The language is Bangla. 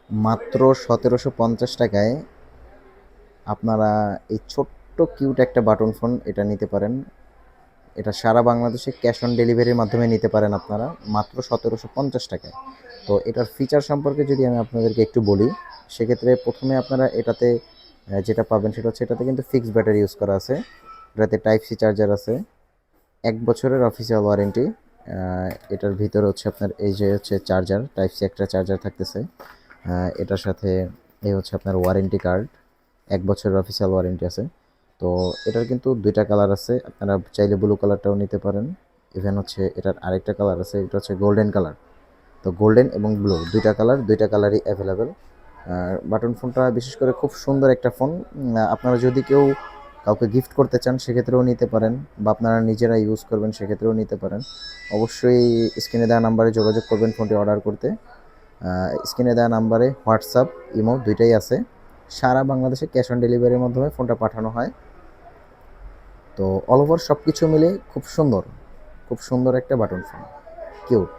মাত্র ১৭৫০ টাকায় আপনারা এই ছোট্ট কিউট একটা বাটন ফোন এটা নিতে পারেন। এটা সারা বাংলাদেশে ক্যাশ অন ডেলিভারির মাধ্যমে নিতে পারেন আপনারা মাত্র ১৭৫০ টাকায়। তো এটার ফিচার সম্পর্কে যদি আমি আপনাদেরকে একটু বলি, সেক্ষেত্রে প্রথমে আপনারা এটাতে যেটা পাবেন সেটা হচ্ছে এটাতে কিন্তু ফিক্সড ব্যাটারি ইউজ করা আছে। এটাতে টাইপ সি চার্জার আছে, ১ বছরের অফিসিয়াল ওয়ারেন্টি। এটার ভিতরে হচ্ছে আপনার এই যে হচ্ছে চার্জার, টাইপ সি একটা চার্জার থাকতেছে। এটার সাথে এই হচ্ছে আপনার ওয়ারেন্টি কার্ড, ১ বছরের অফিসিয়াল ওয়ারেন্টি আছে। তো এটার কিন্তু ২টা কালার আছে, আপনারা চাইলে ব্লু কালারটাও নিতে পারেন। ইভেন হচ্ছে এটার আরেকটা কালার আছে, এটা হচ্ছে গোল্ডেন কালার। তো গোল্ডেন এবং ব্লু ২টা কালার, ২টা কালারই অ্যাভেলেবেল। বাটন ফোনটা বিশেষ করে খুব সুন্দর একটা ফোন। আপনারা যদি কেউ কাউকে গিফট করতে চান সেক্ষেত্রেও নিতে পারেন, বা আপনারা নিজেরা ইউজ করবেন সেক্ষেত্রেও নিতে পারেন। অবশ্যই স্ক্রিনে দেওয়া নাম্বারে যোগাযোগ করবেন ফোনটি অর্ডার করতে। স্ক্রিনে দেওয়া নাম্বারে হোয়াটসঅ্যাপ, ইমো ২টাই আছে। সারা বাংলাদেশে ক্যাশ অন ডেলিভারির মাধ্যমে ফোনটা পাঠানো হয়। তো অল ওভার সব কিছু মিলে খুব সুন্দর, খুব সুন্দর একটা বাটন ফোন, কিউট।